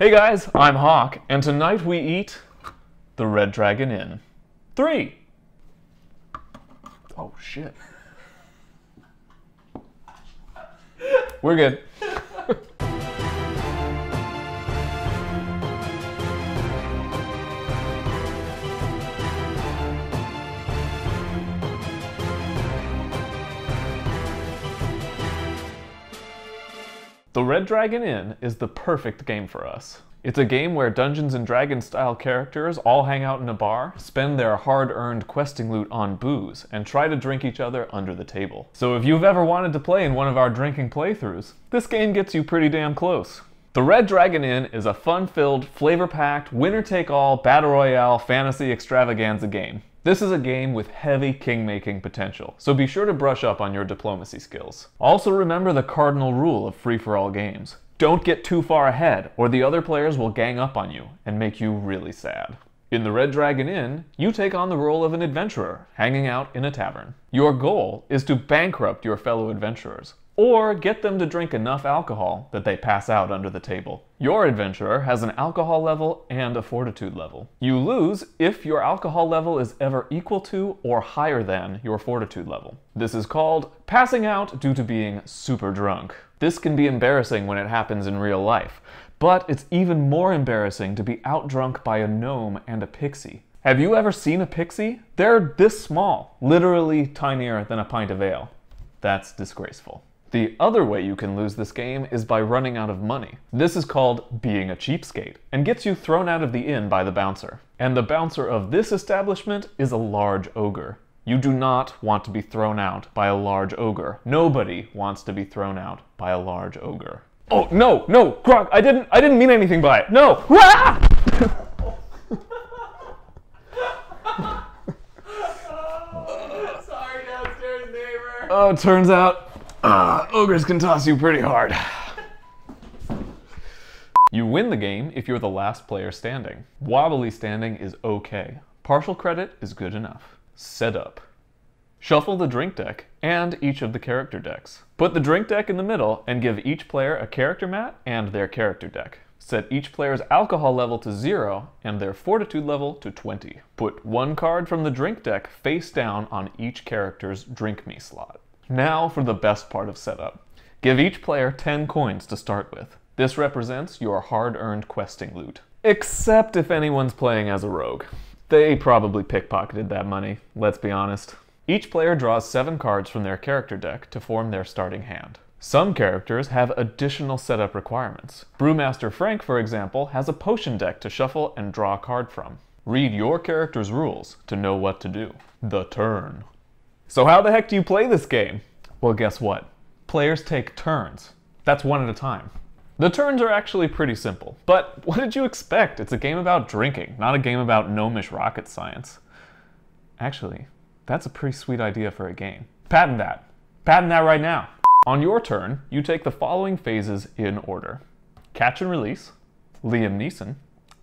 Hey guys, I'm Hawk, and tonight we eat the Red Dragon Inn. 3. Oh shit. We're good. The Red Dragon Inn is the perfect game for us. It's a game where Dungeons & Dragons style characters all hang out in a bar, spend their hard-earned questing loot on booze, and try to drink each other under the table. So if you've ever wanted to play in one of our drinking playthroughs, this game gets you pretty damn close. The Red Dragon Inn is a fun-filled, flavor-packed, winner-take-all, battle royale, fantasy extravaganza game. This is a game with heavy king-making potential, so be sure to brush up on your diplomacy skills. Also remember the cardinal rule of free-for-all games. Don't get too far ahead, or the other players will gang up on you and make you really sad. In the Red Dragon Inn, you take on the role of an adventurer, hanging out in a tavern. Your goal is to bankrupt your fellow adventurers, or get them to drink enough alcohol that they pass out under the table. Your adventurer has an alcohol level and a fortitude level. You lose if your alcohol level is ever equal to or higher than your fortitude level. This is called passing out due to being super drunk. This can be embarrassing when it happens in real life, but it's even more embarrassing to be out-drunk by a gnome and a pixie. Have you ever seen a pixie? They're this small, literally tinier than a pint of ale. That's disgraceful. The other way you can lose this game is by running out of money. This is called being a cheapskate, and gets you thrown out of the inn by the bouncer. And the bouncer of this establishment is a large ogre. You do not want to be thrown out by a large ogre. Nobody wants to be thrown out by a large ogre. Oh, no, no, Grog, I didn't mean anything by it. No! Ah! Sorry, downstairs neighbor. Oh, it turns out ogres can toss you pretty hard. You win the game if you're the last player standing. Wobbly standing is okay. Partial credit is good enough. Setup. Shuffle the drink deck and each of the character decks. Put the drink deck in the middle and give each player a character mat and their character deck. Set each player's alcohol level to 0 and their fortitude level to 20. Put one card from the drink deck face down on each character's drink me slot. Now for the best part of setup. Give each player 10 coins to start with. This represents your hard-earned questing loot. Except if anyone's playing as a rogue. They probably pickpocketed that money, let's be honest. Each player draws 7 cards from their character deck to form their starting hand. Some characters have additional setup requirements. Brewmaster Frank, for example, has a potion deck to shuffle and draw a card from. Read your character's rules to know what to do. The turn. So how the heck do you play this game? Well, guess what? Players take turns. That's one at a time. The turns are actually pretty simple, but what did you expect? It's a game about drinking, not a game about gnomish rocket science. Actually, that's a pretty sweet idea for a game. Patent that. Patent that right now. On your turn, you take the following phases in order. Catch and release, Liam Neeson,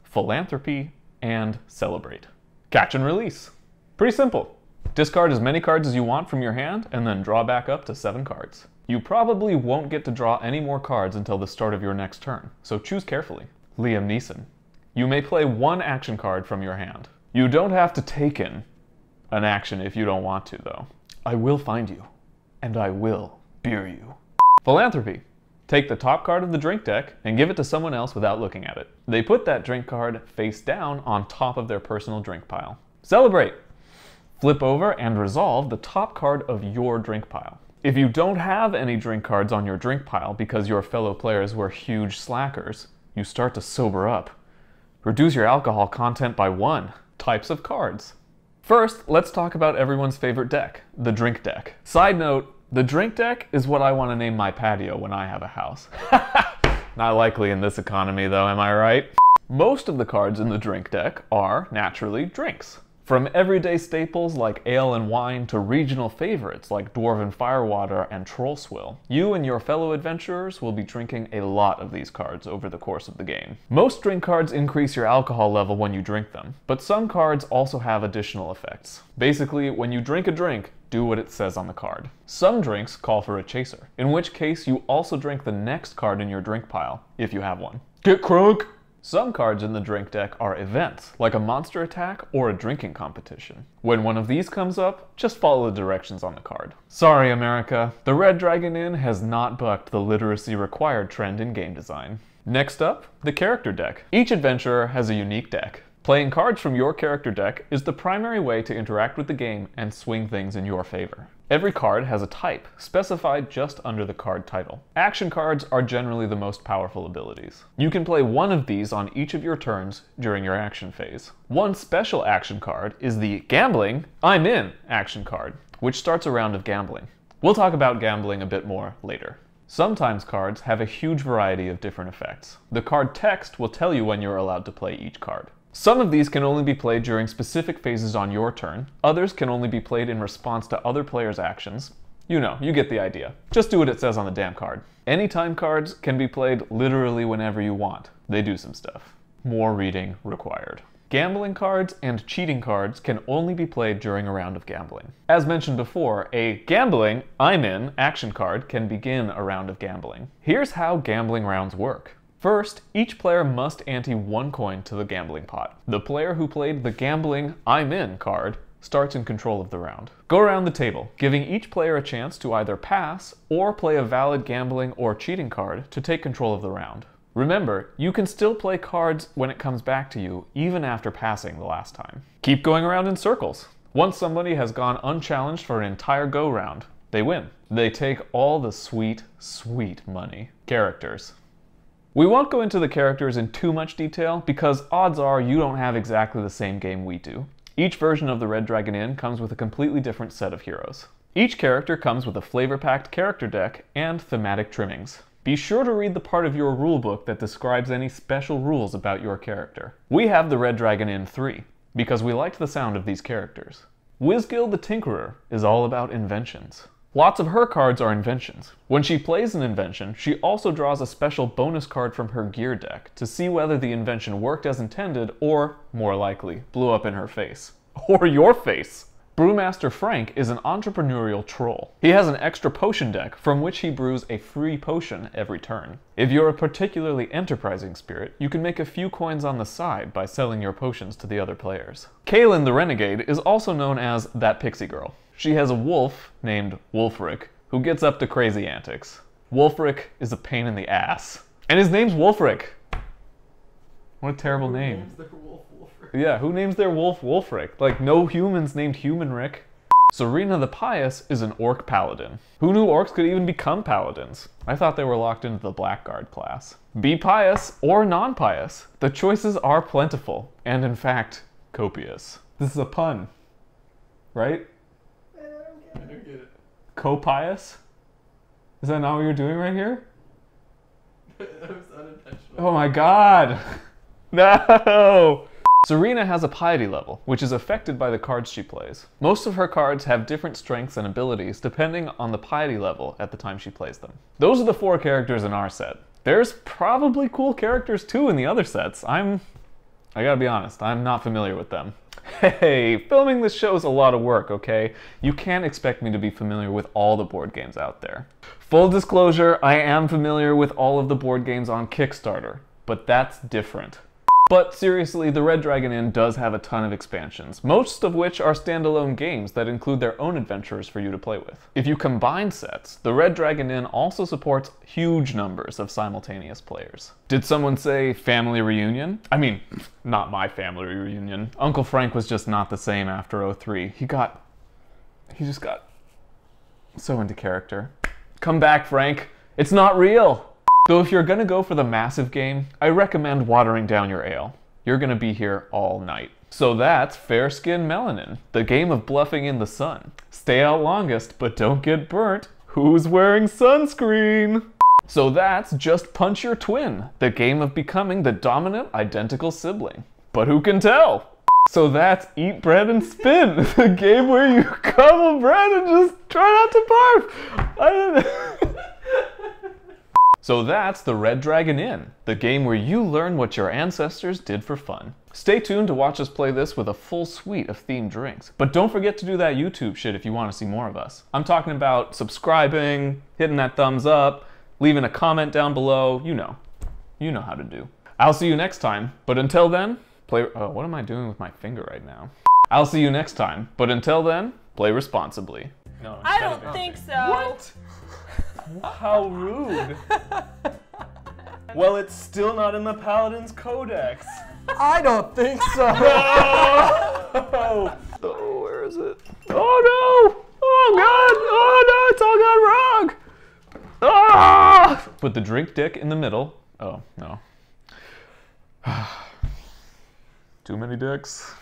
philanthropy, and celebrate. Catch and release. Pretty simple. Discard as many cards as you want from your hand, and then draw back up to 7 cards. You probably won't get to draw any more cards until the start of your next turn, so choose carefully. Liam Neeson. You may play 1 action card from your hand. You don't have to take in an action if you don't want to, though. I will find you, and I will beer you. Philanthropy. Take the top card of the drink deck and give it to someone else without looking at it. They put that drink card face down on top of their personal drink pile. Celebrate. Flip over and resolve the top card of your drink pile. If you don't have any drink cards on your drink pile because your fellow players were huge slackers, you start to sober up. Reduce your alcohol content by 1. Types of cards. First, let's talk about everyone's favorite deck, the drink deck. Side note, the drink deck is what I want to name my patio when I have a house. Not likely in this economy though, am I right? Most of the cards in the drink deck are, naturally, drinks. From everyday staples like ale and wine to regional favorites like Dwarven Firewater and Troll Swill, you and your fellow adventurers will be drinking a lot of these cards over the course of the game. Most drink cards increase your alcohol level when you drink them, but some cards also have additional effects. Basically, when you drink a drink, do what it says on the card. Some drinks call for a chaser, in which case you also drink the next card in your drink pile, if you have one. Get crunk! Some cards in the drink deck are events, like a monster attack or a drinking competition. When one of these comes up, just follow the directions on the card. Sorry, America, the Red Dragon Inn has not bucked the literacy required trend in game design. Next up, the character deck. Each adventurer has a unique deck. Playing cards from your character deck is the primary way to interact with the game and swing things in your favor. Every card has a type, specified just under the card title. Action cards are generally the most powerful abilities. You can play one of these on each of your turns during your action phase. One special action card is the Gambling, I'm in action card, which starts a round of gambling. We'll talk about gambling a bit more later. Sometimes cards have a huge variety of different effects. The card text will tell you when you're allowed to play each card. Some of these can only be played during specific phases on your turn. Others can only be played in response to other players' actions. You know, you get the idea. Just do what it says on the damn card. Anytime cards can be played literally whenever you want. They do some stuff. More reading required. Gambling cards and cheating cards can only be played during a round of gambling. As mentioned before, a Gambling, I'm in action card can begin a round of gambling. Here's how gambling rounds work. First, each player must ante 1 coin to the gambling pot. The player who played the Gambling, I'm in card starts in control of the round. Go around the table, giving each player a chance to either pass or play a valid gambling or cheating card to take control of the round. Remember, you can still play cards when it comes back to you, even after passing the last time. Keep going around in circles. Once somebody has gone unchallenged for an entire go round, they win. They take all the sweet, sweet money. Characters. We won't go into the characters in too much detail because odds are you don't have exactly the same game we do. Each version of the Red Dragon Inn comes with a completely different set of heroes. Each character comes with a flavor-packed character deck and thematic trimmings. Be sure to read the part of your rulebook that describes any special rules about your character. We have the Red Dragon Inn 3 because we liked the sound of these characters. Whizgill the Tinkerer is all about inventions. Lots of her cards are inventions. When she plays an invention, she also draws a special bonus card from her gear deck to see whether the invention worked as intended or, more likely, blew up in her face. Or your face! Brewmaster Frank is an entrepreneurial troll. He has an extra potion deck from which he brews a free potion every turn. If you're a particularly enterprising spirit, you can make a few coins on the side by selling your potions to the other players. Kaylin the Renegade is also known as that pixie girl. She has a wolf named Wulfric who gets up to crazy antics. Wulfric is a pain in the ass. And his name's Wulfric! What a terrible name. Names their wolf Wulfric? Yeah, who names their wolf Wulfric? Like, no humans named Human Rick. Serena the Pious is an orc paladin. Who knew orcs could even become paladins? I thought they were locked into the Blackguard class. Be pious or non-pious. The choices are plentiful, and in fact, copious. This is a pun, right? I don't get it. Co-pious? Is that not what you're doing right here? That was unintentional. Oh my god! No! Serena has a piety level, which is affected by the cards she plays. Most of her cards have different strengths and abilities depending on the piety level at the time she plays them. Those are the 4 characters in our set. There's probably cool characters too in the other sets. I gotta be honest, I'm not familiar with them. Hey, filming this show is a lot of work, okay? You can't expect me to be familiar with all the board games out there. Full disclosure, I am familiar with all of the board games on Kickstarter, but that's different. But seriously, the Red Dragon Inn does have a ton of expansions, most of which are standalone games that include their own adventures for you to play with. If you combine sets, the Red Dragon Inn also supports huge numbers of simultaneous players. Did someone say family reunion? I mean, not my family reunion. Uncle Frank was just not the same after 03. He just got so into character. Come back, Frank. It's not real. Though if you're gonna go for the massive game, I recommend watering down your ale. You're gonna be here all night. So that's Fair-Skin Melanin, the game of bluffing in the sun. Stay out longest, but don't get burnt. Who's wearing sunscreen? So that's Just Punch Your Twin, the game of becoming the dominant identical sibling. But who can tell? So that's Eat Bread and Spin, the game where you gobble bread and just try not to barf. I don't know. So that's the Red Dragon Inn, the game where you learn what your ancestors did for fun. Stay tuned to watch us play this with a full suite of themed drinks. But don't forget to do that YouTube shit if you want to see more of us. I'm talking about subscribing, hitting that thumbs up, leaving a comment down below, you know how to do. I'll see you next time, but until then, play... Oh, what am I doing with my finger right now? I'll see you next time, but until then, play responsibly. No, I don't think so. What? How rude. Well, it's still not in the Paladin's Codex. I don't think so. Oh, where is it? Oh no! Oh god! Oh no, it's all gone wrong! Ah! Put the drink dick in the middle. Oh, no. Too many dicks.